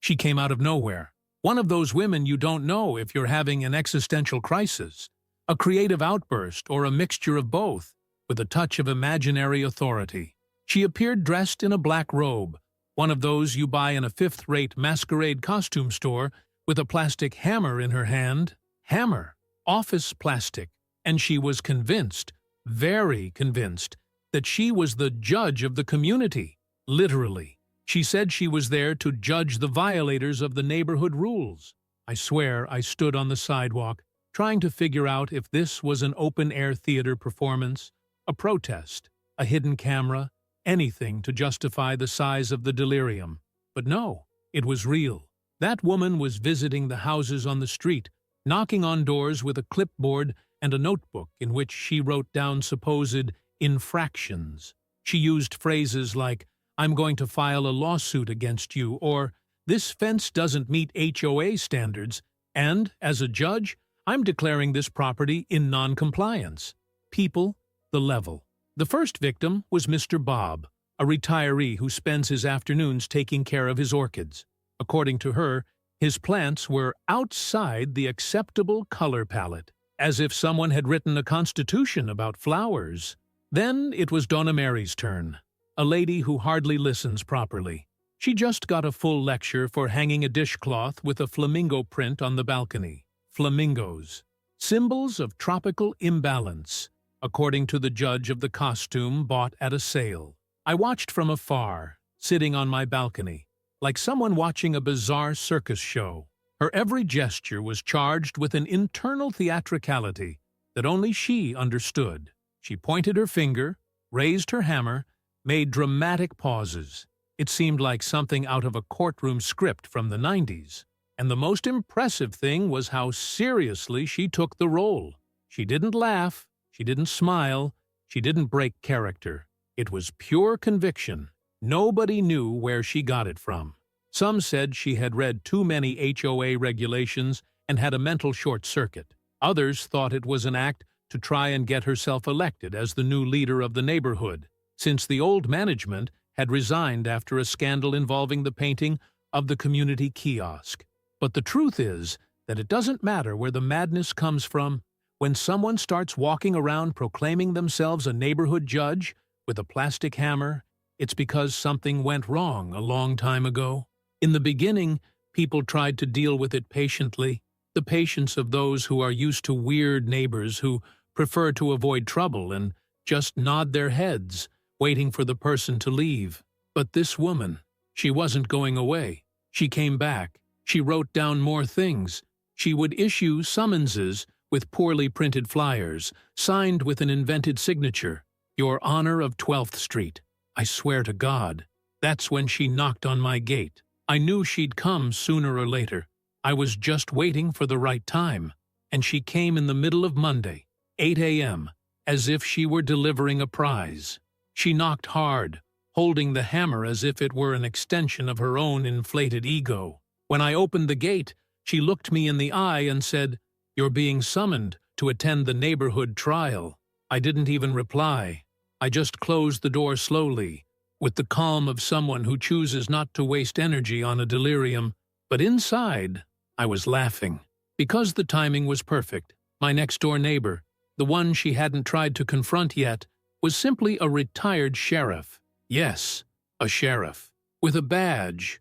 She came out of nowhere. One of those women you don't know if you're having an existential crisis, a creative outburst, or a mixture of both, with a touch of imaginary authority. She appeared dressed in a black robe, one of those you buy in a fifth-rate masquerade costume store, with a plastic hammer in her hand. Hammer. Office plastic. And she was convinced, very convinced, that she was the judge of the community. Literally. She said she was there to judge the violators of the neighborhood rules. I swear I stood on the sidewalk, trying to figure out if this was an open-air theater performance, a protest, a hidden camera, anything to justify the size of the delirium. But no, it was real. That woman was visiting the houses on the street, knocking on doors with a clipboard and a notebook in which she wrote down supposed infractions. She used phrases like, "I'm going to file a lawsuit against you," or "This fence doesn't meet HOA standards," and, as a judge, "I'm declaring this property in non-compliance." People, the level. The first victim was Mr. Bob, a retiree who spends his afternoons taking care of his orchids. According to her, his plants were outside the acceptable color palette, as if someone had written a constitution about flowers. Then it was Donna Mary's turn, a lady who hardly listens properly. She just got a full lecture for hanging a dishcloth with a flamingo print on the balcony. Flamingos. Symbols of tropical imbalance, according to the judge of the costume bought at a sale. I watched from afar, sitting on my balcony, like someone watching a bizarre circus show. Her every gesture was charged with an internal theatricality that only she understood. She pointed her finger, raised her hammer, made dramatic pauses. It seemed like something out of a courtroom script from the 90s. And the most impressive thing was how seriously she took the role. She didn't laugh, she didn't smile, she didn't break character. It was pure conviction. Nobody knew where she got it from. Some said she had read too many HOA regulations and had a mental short circuit. Others thought it was an act to try and get herself elected as the new leader of the neighborhood, since the old management had resigned after a scandal involving the painting of the community kiosk. But the truth is that it doesn't matter where the madness comes from. When someone starts walking around proclaiming themselves a neighborhood judge with a plastic hammer, it's because something went wrong a long time ago. In the beginning, people tried to deal with it patiently, the patience of those who are used to weird neighbors who prefer to avoid trouble and just nod their heads, waiting for the person to leave. But this woman, she wasn't going away. She came back. She wrote down more things. She would issue summonses with poorly printed flyers, signed with an invented signature, "Your Honor of 12th Street." I swear to God, that's when she knocked on my gate. I knew she'd come sooner or later. I was just waiting for the right time. And she came in the middle of Monday, 8 a.m., as if she were delivering a prize. She knocked hard, holding the hammer as if it were an extension of her own inflated ego. When I opened the gate, she looked me in the eye and said, "You're being summoned to attend the neighborhood trial." I didn't even reply. I just closed the door slowly, with the calm of someone who chooses not to waste energy on a delirium. But inside, I was laughing. Because the timing was perfect, my next-door neighbor, the one she hadn't tried to confront yet, was simply a retired sheriff. Yes, a sheriff. With a badge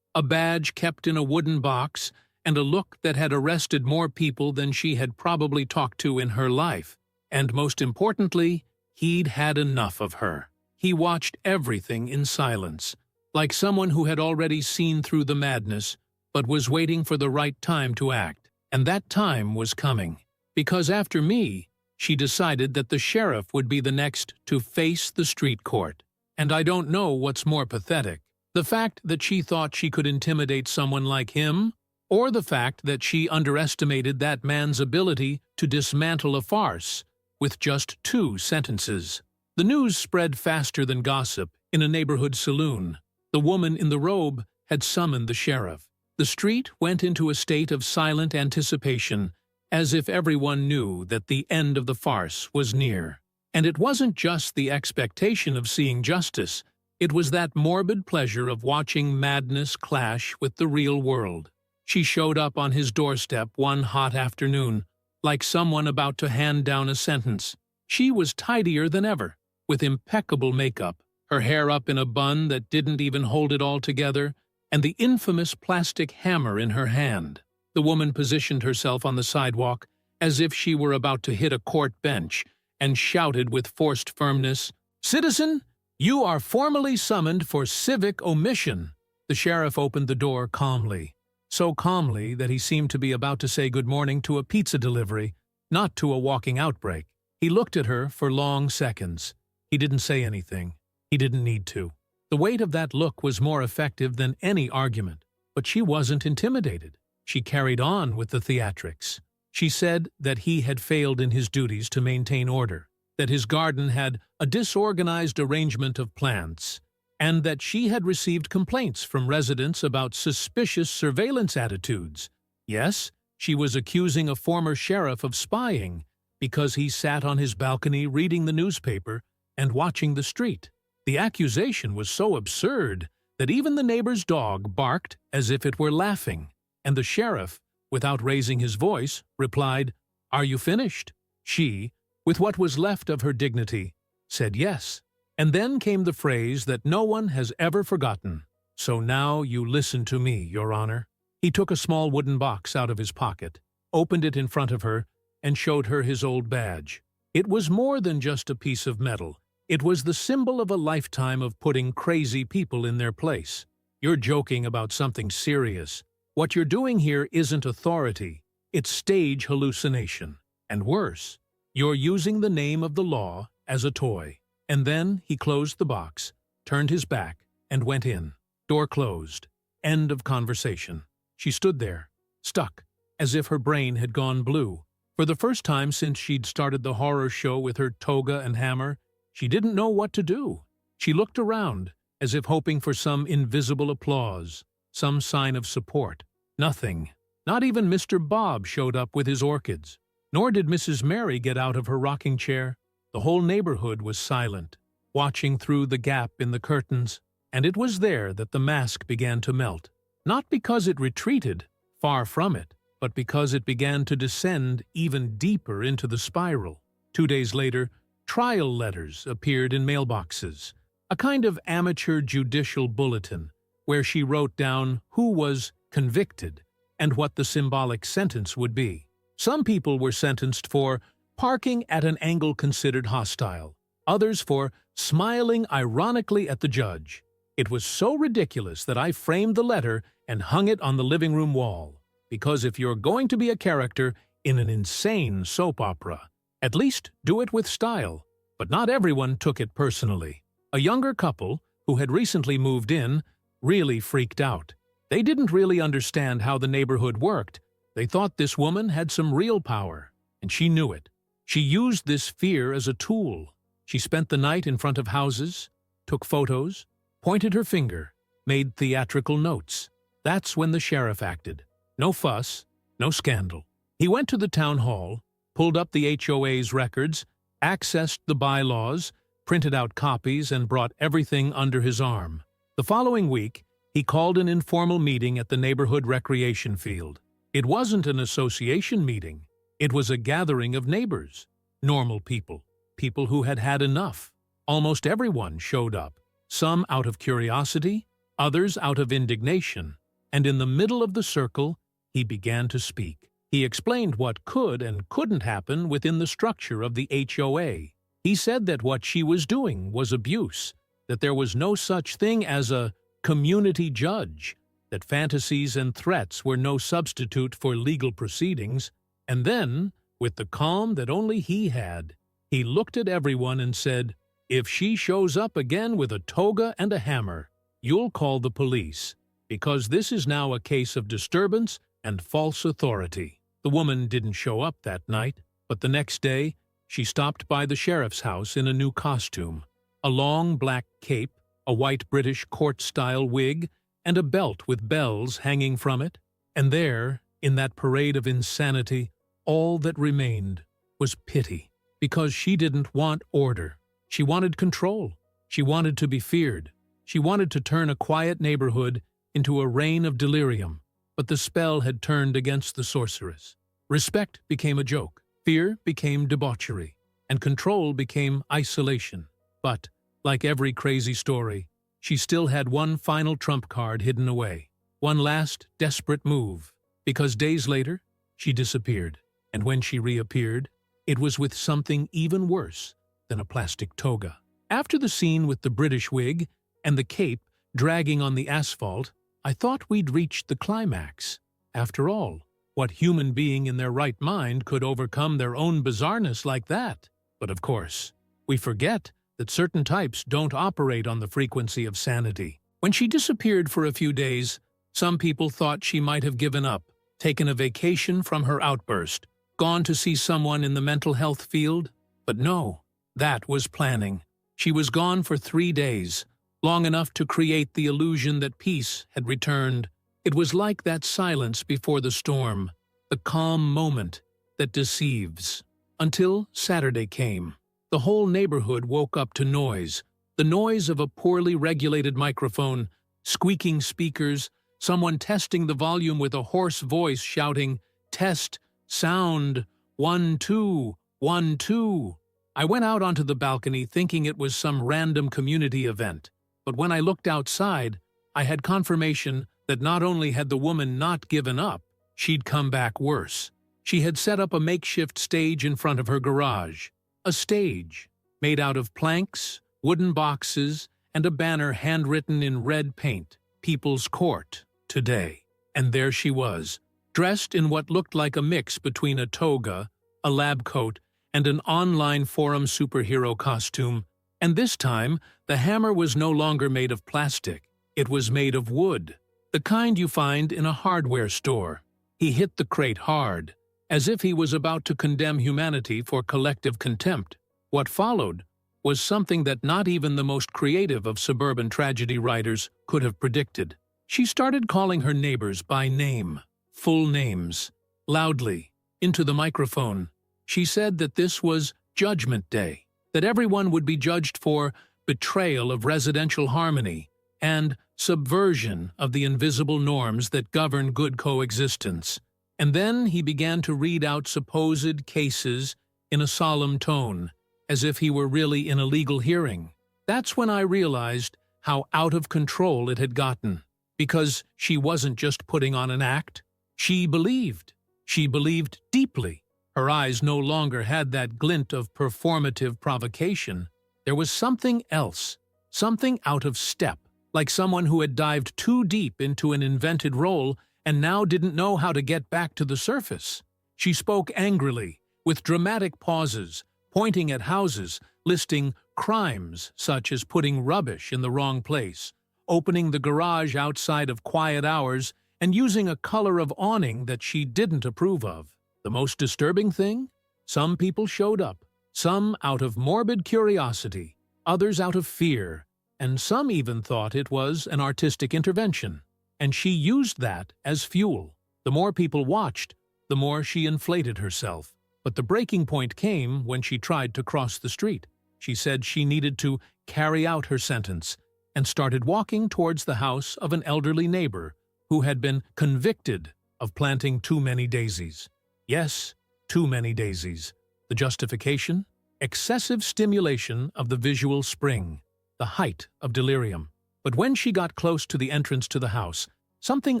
kept in a wooden box, and a look that had arrested more people than she had probably talked to in her life. And most importantly, he'd had enough of her. He watched everything in silence, like someone who had already seen through the madness, but was waiting for the right time to act. And that time was coming. Because after me, she decided that the sheriff would be the next to face the street court. And I don't know what's more pathetic, the fact that she thought she could intimidate someone like him, or the fact that she underestimated that man's ability to dismantle a farce with just 2 sentences. The news spread faster than gossip in a neighborhood saloon. The woman in the robe had summoned the sheriff. The street went into a state of silent anticipation, as if everyone knew that the end of the farce was near. And it wasn't just the expectation of seeing justice. It was that morbid pleasure of watching madness clash with the real world. She showed up on his doorstep one hot afternoon, like someone about to hand down a sentence. She was tidier than ever, with impeccable makeup, her hair up in a bun that didn't even hold it all together, and the infamous plastic hammer in her hand. The woman positioned herself on the sidewalk as if she were about to hit a court bench and shouted with forced firmness, "Citizen, you are formally summoned for civic omission." The sheriff opened the door calmly, so calmly that he seemed to be about to say good morning to a pizza delivery, not to a walking outbreak. He looked at her for long seconds. He didn't say anything. He didn't need to. The weight of that look was more effective than any argument, but she wasn't intimidated. She carried on with the theatrics. She said that he had failed in his duties to maintain order, that his garden had a disorganized arrangement of plants, and that she had received complaints from residents about suspicious surveillance attitudes. Yes, she was accusing a former sheriff of spying because he sat on his balcony reading the newspaper and watching the street. The accusation was so absurd that even the neighbor's dog barked as if it were laughing, and the sheriff, without raising his voice, replied, "Are you finished?" She, with what was left of her dignity, said yes. And then came the phrase that no one has ever forgotten. "So now you listen to me, Your Honor." He took a small wooden box out of his pocket, opened it in front of her, and showed her his old badge. It was more than just a piece of metal. It was the symbol of a lifetime of putting crazy people in their place. "You're joking about something serious. What you're doing here isn't authority. It's stage hallucination. And worse, you're using the name of the law as a toy." And then he closed the box, turned his back, and went in. Door closed. End of conversation. She stood there, stuck, as if her brain had gone blue. For the first time since she'd started the horror show with her toga and hammer, she didn't know what to do. She looked around, as if hoping for some invisible applause, some sign of support. Nothing. Not even Mr. Bob showed up with his orchids. Nor did Mrs. Mary get out of her rocking chair. The whole neighborhood was silent, watching through the gap in the curtains, and it was there that the mask began to melt. Not because it retreated, far from it, but because it began to descend even deeper into the spiral. 2 days later, trial letters appeared in mailboxes, a kind of amateur judicial bulletin, where she wrote down who was convicted and what the symbolic sentence would be. Some people were sentenced for parking at an angle considered hostile, others for smiling ironically at the judge. It was so ridiculous that I framed the letter and hung it on the living room wall, because if you're going to be a character in an insane soap opera, at least do it with style. But not everyone took it personally. A younger couple, who had recently moved in, really freaked out. They didn't really understand how the neighborhood worked. They thought this woman had some real power, and she knew it. She used this fear as a tool. She spent the night in front of houses, took photos, pointed her finger, made theatrical notes. That's when the sheriff acted. No fuss, no scandal. He went to the town hall, pulled up the HOA's records, accessed the bylaws, printed out copies, and brought everything under his arm. The following week, he called an informal meeting at the neighborhood recreation field. It wasn't an association meeting. It was a gathering of neighbors, normal people, people who had had enough. Almost everyone showed up, some out of curiosity, others out of indignation, and in the middle of the circle, he began to speak. He explained what could and couldn't happen within the structure of the HOA. He said that what she was doing was abuse, that there was no such thing as a community judge, that fantasies and threats were no substitute for legal proceedings. And then, with the calm that only he had, he looked at everyone and said, "If she shows up again with a toga and a hammer, you'll call the police, because this is now a case of disturbance and false authority." The woman didn't show up that night, but the next day, she stopped by the sheriff's house in a new costume, a long black cape, a white British court-style wig, and a belt with bells hanging from it. And there, in that parade of insanity, all that remained was pity, because she didn't want order. She wanted control. She wanted to be feared. She wanted to turn a quiet neighborhood into a reign of delirium, but the spell had turned against the sorceress. Respect became a joke, fear became debauchery, and control became isolation. But, like every crazy story, she still had one final trump card hidden away, one last desperate move, because days later, she disappeared, and when she reappeared, it was with something even worse than a plastic toga. After the scene with the British wig and the cape dragging on the asphalt, I thought we'd reached the climax. After all, what human being in their right mind could overcome their own bizarreness like that? But of course, we forget that certain types don't operate on the frequency of sanity. When she disappeared for a few days, some people thought she might have given up, taken a vacation from her outburst, gone to see someone in the mental health field. But no, that was planning. She was gone for 3 days, long enough to create the illusion that peace had returned. It was like that silence before the storm, the calm moment that deceives. Until Saturday came. The whole neighborhood woke up to noise, the noise of a poorly regulated microphone, squeaking speakers, someone testing the volume with a hoarse voice shouting, "Test, sound, 1, 2, 1, 2. I went out onto the balcony thinking it was some random community event, but when I looked outside, I had confirmation that not only had the woman not given up, she'd come back worse. She had set up a makeshift stage in front of her garage. A stage made out of planks, wooden boxes, and a banner handwritten in red paint, "People's Court, today." And there she was, dressed in what looked like a mix between a toga, a lab coat, and an online forum superhero costume. And this time, the hammer was no longer made of plastic. It was made of wood, the kind you find in a hardware store. He hit the crate hard, as if he was about to condemn humanity for collective contempt. What followed was something that not even the most creative of suburban tragedy writers could have predicted. She started calling her neighbors by name, full names, loudly, into the microphone. She said that this was Judgment Day, that everyone would be judged for betrayal of residential harmony and subversion of the invisible norms that govern good coexistence. And then he began to read out supposed cases in a solemn tone, as if he were really in a legal hearing. That's when I realized how out of control it had gotten, because she wasn't just putting on an act. She believed. She believed deeply. Her eyes no longer had that glint of performative provocation. There was something else, something out of step, like someone who had dived too deep into an invented role and now didn't know how to get back to the surface. She spoke angrily, with dramatic pauses, pointing at houses, listing crimes such as putting rubbish in the wrong place, opening the garage outside of quiet hours, and using a color of awning that she didn't approve of. The most disturbing thing? Some people showed up, some out of morbid curiosity, others out of fear, and some even thought it was an artistic intervention. And she used that as fuel. The more people watched, the more she inflated herself. But the breaking point came when she tried to cross the street. She said she needed to carry out her sentence and started walking towards the house of an elderly neighbor who had been convicted of planting too many daisies. Yes, too many daisies. The justification? Excessive stimulation of the visual spring, the height of delirium. But when she got close to the entrance to the house, something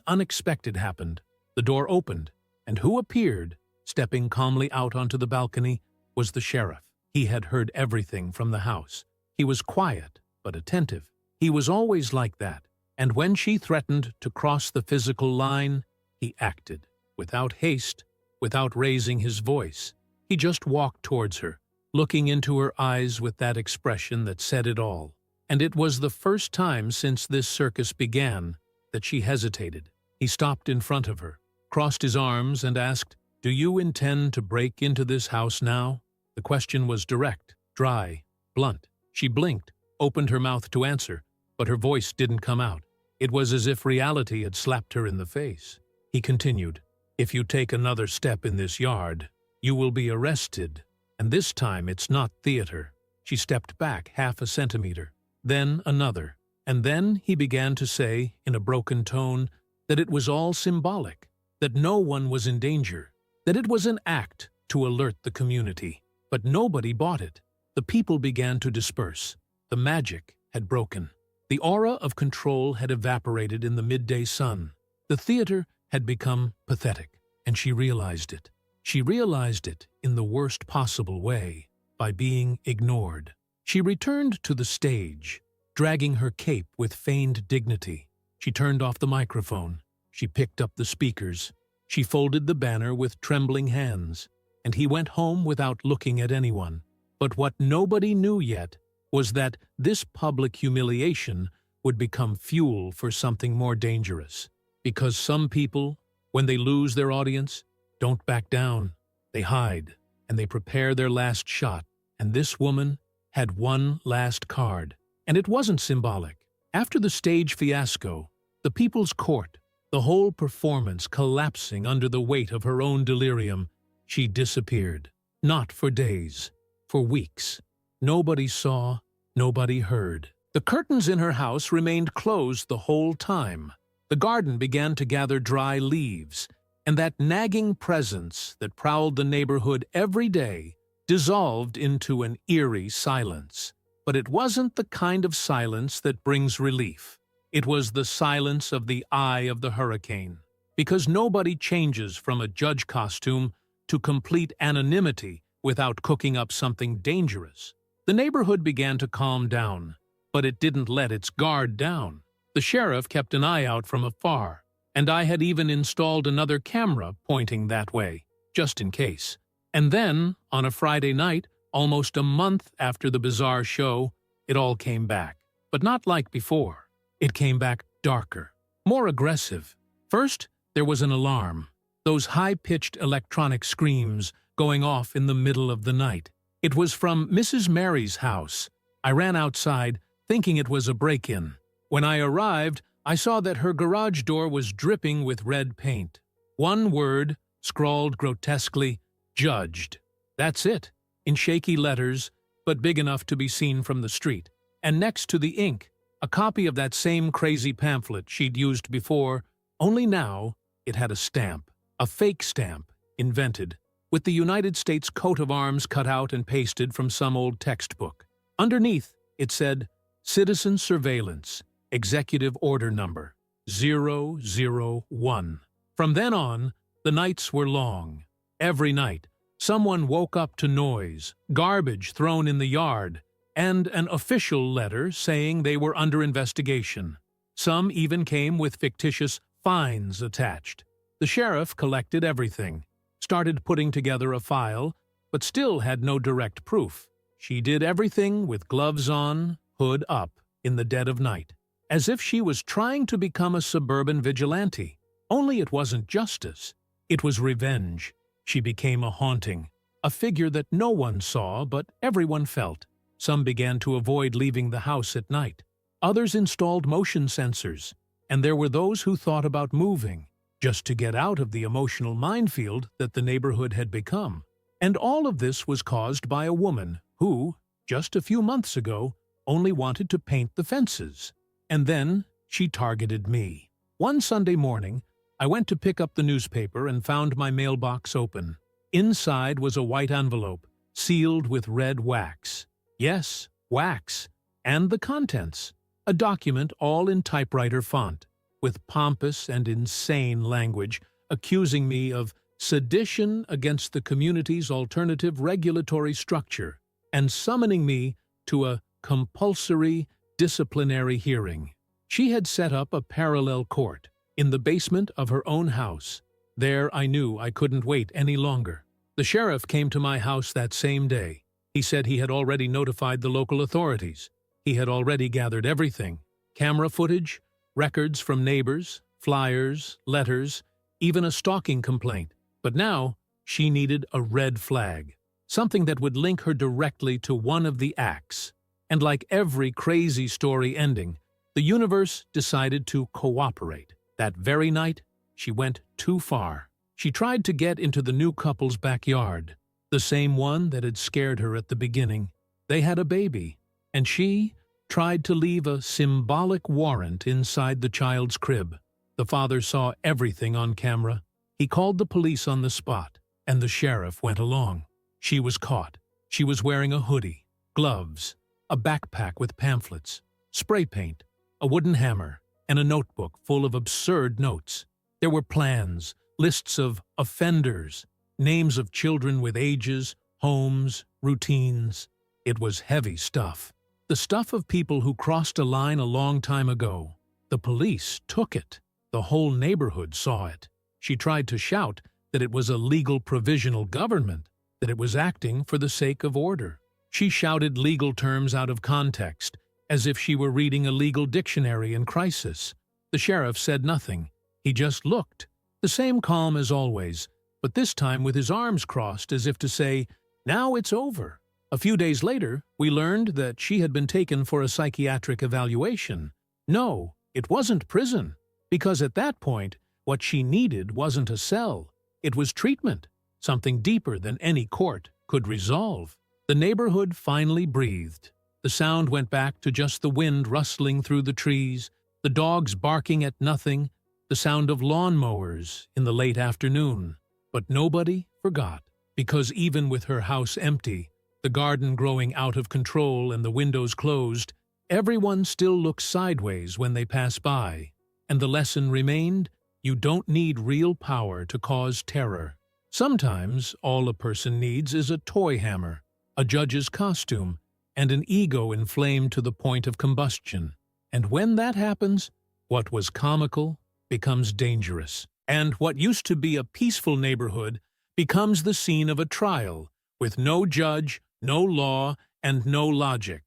unexpected happened. The door opened, and who appeared, stepping calmly out onto the balcony, was the sheriff. He had heard everything from the house. He was quiet, but attentive. He was always like that, and when she threatened to cross the physical line, he acted, without haste, without raising his voice. He just walked towards her, looking into her eyes with that expression that said it all. And it was the first time since this circus began that she hesitated. He stopped in front of her, crossed his arms, and asked, "Do you intend to break into this house now?" The question was direct, dry, blunt. She blinked, opened her mouth to answer, but her voice didn't come out. It was as if reality had slapped her in the face. He continued, "If you take another step in this yard, you will be arrested. And this time it's not theater." She stepped back half a centimeter, then another. And then he began to say, in a broken tone, that it was all symbolic, that no one was in danger, that it was an act to alert the community. But nobody bought it. The people began to disperse. The magic had broken. The aura of control had evaporated in the midday sun. The theater had become pathetic, and she realized it. She realized it in the worst possible way, by being ignored. She returned to the stage, dragging her cape with feigned dignity. She turned off the microphone. She picked up the speakers. She folded the banner with trembling hands, and he went home without looking at anyone. But what nobody knew yet was that this public humiliation would become fuel for something more dangerous. Because some people, when they lose their audience, don't back down. They hide, and they prepare their last shot. And this woman had one last card. And it wasn't symbolic. After the stage fiasco, the People's Court, the whole performance collapsing under the weight of her own delirium, she disappeared. Not for days, for weeks. Nobody saw, nobody heard. The curtains in her house remained closed the whole time. The garden began to gather dry leaves, and that nagging presence that prowled the neighborhood every day dissolved into an eerie silence. But it wasn't the kind of silence that brings relief. It was the silence of the eye of the hurricane. Because nobody changes from a judge costume to complete anonymity without cooking up something dangerous. The neighborhood began to calm down, but it didn't let its guard down. The sheriff kept an eye out from afar, and I had even installed another camera pointing that way, just in case. And then, on a Friday night, almost a month after the bizarre show, it all came back. But not like before. It came back darker, more aggressive. First, there was an alarm. Those high-pitched electronic screams going off in the middle of the night. It was from Mrs. Mary's house. I ran outside, thinking it was a break-in. When I arrived, I saw that her garage door was dripping with red paint. One word, scrawled grotesquely, judged. That's it, in shaky letters, but big enough to be seen from the street. And next to the ink, a copy of that same crazy pamphlet she'd used before, only now it had a stamp, a fake stamp, invented, with the United States coat of arms cut out and pasted from some old textbook. Underneath, it said, Citizen Surveillance, Executive Order Number 001. From then on, the nights were long. Every night, someone woke up to noise, garbage thrown in the yard, and an official letter saying they were under investigation. Some even came with fictitious fines attached. The sheriff collected everything, started putting together a file, but still had no direct proof. She did everything with gloves on, hood up, in the dead of night, as if she was trying to become a suburban vigilante. Only it wasn't justice. It was revenge. She became a haunting, a figure that no one saw but everyone felt. Some began to avoid leaving the house at night. Others installed motion sensors, and there were those who thought about moving, just to get out of the emotional minefield that the neighborhood had become. And all of this was caused by a woman who, just a few months ago, only wanted to paint the fences. And then she targeted me. One Sunday morning, I went to pick up the newspaper and found my mailbox open. Inside was a white envelope, sealed with red wax. Yes, wax. And the contents. A document all in typewriter font, with pompous and insane language accusing me of sedition against the community's alternative regulatory structure and summoning me to a compulsory disciplinary hearing. She had set up a parallel court in the basement of her own house. There I knew I couldn't wait any longer. The sheriff came to my house that same day. He said he had already notified the local authorities. He had already gathered everything: camera footage, records from neighbors, flyers, letters, even a stalking complaint. But now she needed a red flag, something that would link her directly to one of the acts. And like every crazy story ending, the universe decided to cooperate. That very night, she went too far. She tried to get into the new couple's backyard, the same one that had scared her at the beginning. They had a baby, and she tried to leave a symbolic warrant inside the child's crib. The father saw everything on camera. He called the police on the spot, and the sheriff went along. She was caught. She was wearing a hoodie, gloves, a backpack with pamphlets, spray paint, a wooden hammer, and a notebook full of absurd notes. There were plans, lists of offenders, names of children with ages, homes, routines. It was heavy stuff. The stuff of people who crossed a line a long time ago. The police took it. The whole neighborhood saw it. She tried to shout that it was a legal provisional government, that it was acting for the sake of order. She shouted legal terms out of context, as if she were reading a legal dictionary in crisis. The sheriff said nothing. He just looked, the same calm as always, but this time with his arms crossed as if to say, "Now it's over." A few days later, we learned that she had been taken for a psychiatric evaluation. No, it wasn't prison, because at that point, what she needed wasn't a cell. It was treatment, something deeper than any court could resolve. The neighborhood finally breathed. The sound went back to just the wind rustling through the trees, the dogs barking at nothing, the sound of lawnmowers in the late afternoon. But nobody forgot, because even with her house empty, the garden growing out of control and the windows closed, everyone still looks sideways when they pass by. And the lesson remained, you don't need real power to cause terror. Sometimes all a person needs is a toy hammer, a judge's costume, and an ego inflamed to the point of combustion. And when that happens, what was comical becomes dangerous. And what used to be a peaceful neighborhood becomes the scene of a trial, with no judge, no law, and no logic.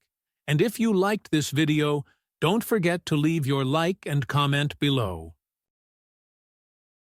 And if you liked this video, don't forget to leave your like and comment below.